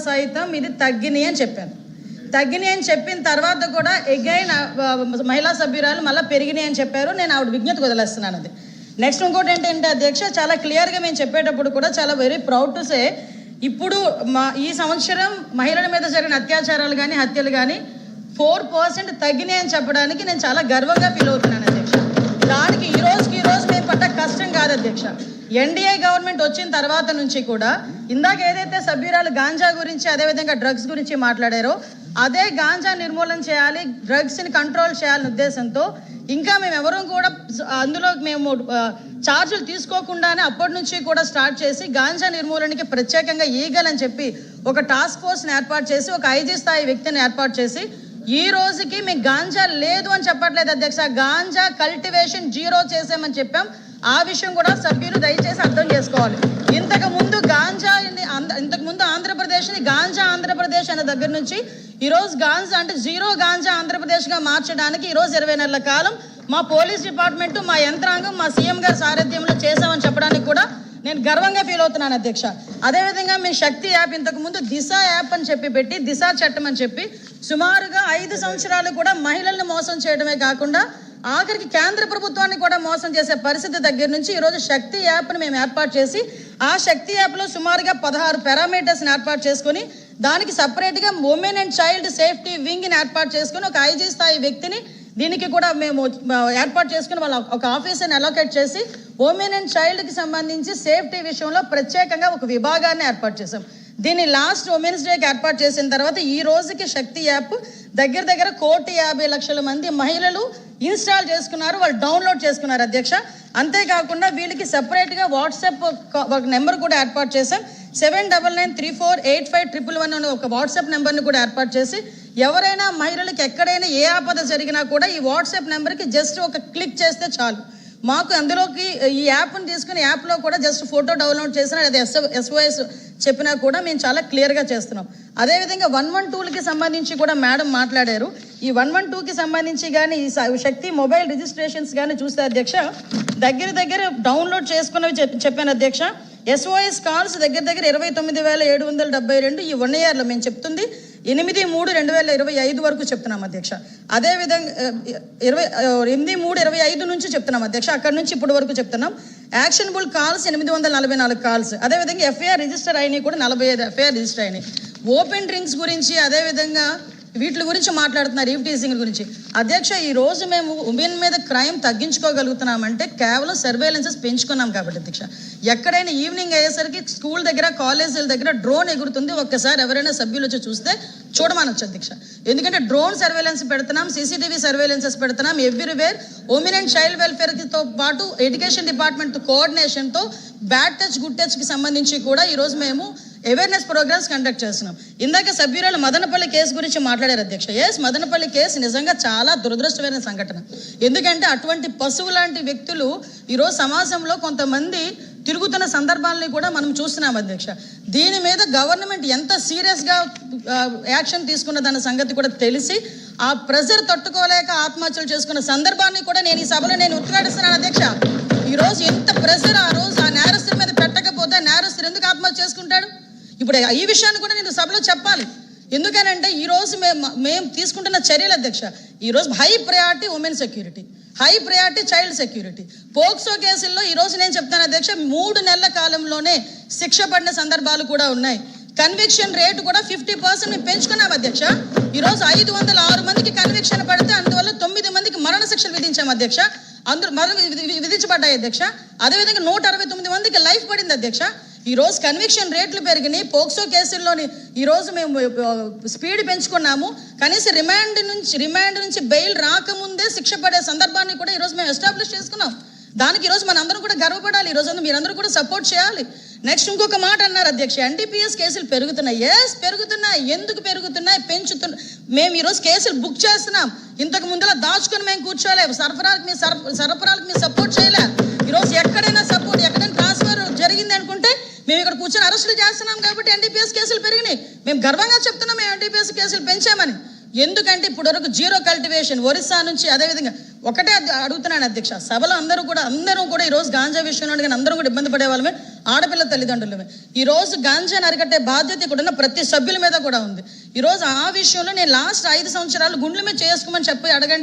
సైతం ఇది తగ్గినాయి అని చెప్పాను. తగ్గినాయి అని చెప్పిన తర్వాత కూడా ఎగైన్ మహిళా సభ్యురాలు మళ్ళీ పెరిగినాయి అని చెప్పారు. నేను ఆవిడ విజ్ఞతకు వదిలేస్తున్నాను. అది నెక్స్ట్ ఇంకోటి ఏంటంటే అధ్యక్ష, చాలా క్లియర్గా మేము చెప్పేటప్పుడు కూడా చాలా వెరీ ప్రౌడ్ టు సే, ఇప్పుడు ఈ సంవత్సరం మహిళల మీద జరిగిన అత్యాచారాలు కానీ హత్యలు కానీ 4% తగ్గినాయి అని చెప్పడానికి నేను చాలా గర్వంగా ఫీల్ అవుతున్నాను అధ్యక్ష. దానికి ఈ రోజు మేము పడ్డ కష్టం కాదు అధ్యక్ష. ఎన్డీఏ గవర్నమెంట్ వచ్చిన తర్వాత నుంచి కూడా ఇందాక ఏదైతే సభ్యురాలు గాంజా గురించి అదేవిధంగా డ్రగ్స్ గురించి మాట్లాడారో అదే గాంజా నిర్మూలన చేయాలి, డ్రగ్స్ని కంట్రోల్ చేయాలనే ఉద్దేశంతో ఇంకా మేము ఎవరూ కూడా అందులో మేము ఛార్జీలు తీసుకోకుండానే అప్పటి నుంచి కూడా స్టార్ట్ చేసి గాంజా నిర్మూలనకి ప్రత్యేకంగా ఈగల్ అని చెప్పి ఒక టాస్క్ ఫోర్స్ని ఏర్పాటు చేసి ఒక ఐజీ స్థాయి వ్యక్తిని ఏర్పాటు చేసి ఈ రోజుకి మీకు గాంజా లేదు అని చెప్పట్లేదు అధ్యక్ష. గాంజా కల్టివేషన్ 0 చేసామని చెప్పాం. ఆ విషయం కూడా సభ్యులు దయచేసి అర్థం చేసుకోవాలి. ఇంతకుముందు ఆంధ్రప్రదేశ్ని గాంజా ఆంధ్రప్రదేశ్ అనే దగ్గర నుంచి ఈరోజు గాంజా అంటే 0 గాంజా ఆంధ్రప్రదేశ్గా మార్చడానికి ఈరోజు 20 నెలల కాలం మా పోలీస్ డిపార్ట్మెంట్, మా యంత్రాంగం, మా సీఎం గారి సారథ్యంలో చేసామని చెప్పడానికి కూడా నేను గర్వంగా ఫీల్ అవుతున్నాను అధ్యక్ష. అదేవిధంగా మీ శక్తి యాప్ ఇంతకుముందు దిశ యాప్ అని చెప్పి పెట్టి దిశ చట్టం అని చెప్పి సుమారుగా 5 సంవత్సరాలు కూడా మహిళల్ని మోసం చేయడమే కాకుండా ఆఖరికి కేంద్ర ప్రభుత్వాన్ని కూడా మోసం చేసే పరిస్థితి దగ్గర నుంచి ఈరోజు శక్తి యాప్ని మేము ఏర్పాటు చేసి ఆ శక్తి యాప్లో సుమారుగా 16 పారామీటర్స్ని ఏర్పాటు చేసుకుని దానికి సపరేట్గా ఉమెన్ అండ్ చైల్డ్ సేఫ్టీ వింగ్ని ఏర్పాటు చేసుకుని ఒక ఐజీ స్థాయి వ్యక్తిని దీనికి కూడా మేము ఏర్పాటు చేసుకుని వాళ్ళ ఒక ఆఫీసర్ని అలొకేట్ చేసి ఉమెన్ అండ్ చైల్డ్కి సంబంధించి సేఫ్టీ విషయంలో ప్రత్యేకంగా ఒక విభాగాన్ని ఏర్పాటు చేసాం. దీన్ని లాస్ట్ ఉమెన్స్ డేకి ఏర్పాటు చేసిన తర్వాత ఈ రోజుకి శక్తి యాప్ దగ్గర 1,50,00,000 మంది మహిళలు ఇన్స్టాల్ చేసుకున్నారు, వాళ్ళు డౌన్లోడ్ చేసుకున్నారు అధ్యక్ష. అంతేకాకుండా వీళ్ళకి సెపరేట్గా వాట్సాప్ ఒక నెంబర్ కూడా ఏర్పాటు చేసాం. 7993485111 అనే ఒక వాట్సాప్ నెంబర్ని కూడా ఏర్పాటు చేసి ఎవరైనా మహిళలకు ఎక్కడైనా ఏ ఆపద జరిగినా కూడా ఈ వాట్సాప్ నెంబర్కి జస్ట్ ఒక క్లిక్ చేస్తే చాలు, మాకు అందులోకి ఈ యాప్ని తీసుకుని యాప్లో కూడా జస్ట్ ఫోటో డౌన్లోడ్ చేసినా లేదా SOS చెప్పినా కూడా మేము చాలా క్లియర్గా చేస్తున్నాం. అదేవిధంగా 112కి సంబంధించి కూడా మేడం మాట్లాడారు. ఈ 112కి సంబంధించి కానీ ఈ శక్తి మొబైల్ రిజిస్ట్రేషన్స్ కానీ చూస్తే అధ్యక్ష దగ్గర డౌన్లోడ్ చేసుకున్నవి చెప్పాను అధ్యక్ష. SOS కాల్స్ దగ్గర 29,772 ఈ 1 yearలో మేము చెప్తుంది 8/3/2025 వరకు చెప్తున్నాం అధ్యక్ష. అదేవిధంగా 8/3/25 నుంచి చెప్తున్నాం అధ్యక్ష. అక్కడ నుంచి ఇప్పటి వరకు చెప్తున్నాం. Actionable calls 844 calls. అదేవిధంగా FIR రిజిస్టర్ అయినాయి కూడా 45 FIR రిజిస్టర్ అయినాయి. ఓపెన్ డ్రింక్స్ గురించి అదేవిధంగా వీటి గురించి మాట్లాడుతున్నారు, ఈవ్ టీజింగ్ గురించి అధ్యక్ష. ఈ రోజు మేము ఉమెన్ మీద క్రైమ్ తగ్గించుకోగలుగుతున్నామంటే కేవలం సర్వేలెన్సెస్ పెంచుకున్నాం కాబట్టి అధ్యక్ష. ఎక్కడైనా ఈవినింగ్ అయ్యేసరికి స్కూల్ దగ్గర కాలేజీల దగ్గర డ్రోన్ ఎగురుతుంది, ఒక్కసారి ఎవరైనా సభ్యులు వచ్చి చూస్తే చూడమనొచ్చు అధ్యక్ష. ఎందుకంటే డ్రోన్ సర్వేలెన్స్ పెడుతున్నాం, CCTV సర్వేలెన్సెస్ పెడుతున్నాం ఎవ్రీవేర్. ఉమెన్ అండ్ చైల్డ్ వెల్ఫేర్తో పాటు ఎడ్యుకేషన్ డిపార్ట్మెంట్ కోఆర్డినేషన్తో బ్యాడ్ టచ్ గుడ్ టచ్కి సంబంధించి కూడా ఈరోజు మేము అవేర్నెస్ ప్రోగ్రామ్స్ కండక్ట్ చేస్తున్నాం. ఇందాక సభ్యురాలు మదనపల్లి కేసు గురించి మాట్లాడారు అధ్యక్ష. మదనపల్లి కేసు నిజంగా చాలా దురదృష్టమైన సంఘటన. ఎందుకంటే అటువంటి పశువు లాంటి వ్యక్తులు ఈరోజు సమాజంలో కొంతమంది తిరుగుతున్న సందర్భాలని కూడా మనం చూస్తున్నాం అధ్యక్ష. దీని మీద గవర్నమెంట్ ఎంత సీరియస్గా యాక్షన్ తీసుకున్నదన్న సంగతి కూడా తెలిసి ఆ ప్రెజర్ తట్టుకోలేక ఆత్మహత్యలు చేసుకున్న సందర్భాన్ని కూడా నేను ఈ సభలో ఉద్ఘాటిస్తున్నాను అధ్యక్ష. ఈరోజు ఎంత ప్రెజర్ ఆ రోజు ఆ నేరస్తుల మీద పెట్టకపోతే నేరస్తులు ఎందుకు ఆత్మహత్య చేసుకుంటాడు? ఇప్పుడు ఈ విషయాన్ని కూడా నేను సభలో చెప్పాలి. ఎందుకనంటే ఈరోజు మేము తీసుకుంటున్న చర్యలు అధ్యక్ష, ఈరోజు high priority women security, high priority child security. POCSO కేసుల్లో ఈరోజు నేను చెప్తాను అధ్యక్ష 3 నెలల కాలంలోనే శిక్ష పడిన సందర్భాలు కూడా ఉన్నాయి. కన్విక్షన్ రేటు కూడా 50% మేము పెంచుకున్నాం అధ్యక్ష. ఈరోజు 506 మందికి కన్విక్షన్ పడితే అందువల్ల 9 మందికి మరణ శిక్షలు విధించాం అధ్యక్ష. అందరూ విధించబడ్డాయి అధ్యక్ష. అదేవిధంగా 169 మందికి లైఫ్ పడింది అధ్యక్ష. ఈరోజు కన్విక్షన్ రేట్లు పెరిగినాయి. పోక్సో కేసుల్లోని ఈరోజు మేము స్పీడ్ పెంచుకున్నాము. కనీసం రిమాండ్ నుంచి బెయిల్ రాకముందే శిక్ష పడే సందర్భాన్ని కూడా ఈరోజు మేము ఎస్టాబ్లిష్ చేసుకున్నాం. దానికి ఈరోజు మనందరం కూడా గర్వపడాలి. ఈరోజు మీరందరూ కూడా సపోర్ట్ చేయాలి. నెక్స్ట్ ఇంకొక మాట అన్నారు అధ్యక్ష, NDPS కేసులు పెరుగుతున్నాయి. పెరుగుతున్నాయి. ఎందుకు పెరుగుతున్నాయి? మేము ఈరోజు కేసులు బుక్ చేస్తున్నాం. ఇంతకు ముందులా దాచుకొని మేము కూర్చోలేము. సరఫరాలకు మేము సపోర్ట్ చేయలే. ఈరోజు ఎక్కడైనా ట్రాన్స్ఫర్ జరిగింది అనుకుంటే మేము ఇక్కడ కూర్చొని అరెస్టులు చేస్తున్నాం కాబట్టి NDPS కేసులు పెరిగినాయి. మేము గర్వంగా చెప్తున్నాం మేము NDPS కేసులు పెంచామని. ఎందుకంటే ఇప్పుడు వరకు 0 కల్టివేషన్ ఒరిస్సా నుంచి అదేవిధంగా ఒకటే అడుగుతున్నాను అధ్యక్ష, సభలో అందరూ కూడా ఈ రోజు గాంజా విషయంలో కానీ అందరం కూడా ఇబ్బంది పడే వాళ్ళమే, ఆడపిల్ల తల్లిదండ్రులమే. ఈ రోజు గాంజాని అరికట్టే బాధ్యత ఇక్కడ ఉన్న ప్రతి సభ్యుల మీద కూడా ఉంది. ఈ రోజు ఆ విషయంలో నేను లాస్ట్ 5 సంవత్సరాలు గుండెల మీద చేసుకోమని చెప్పి అడగండి.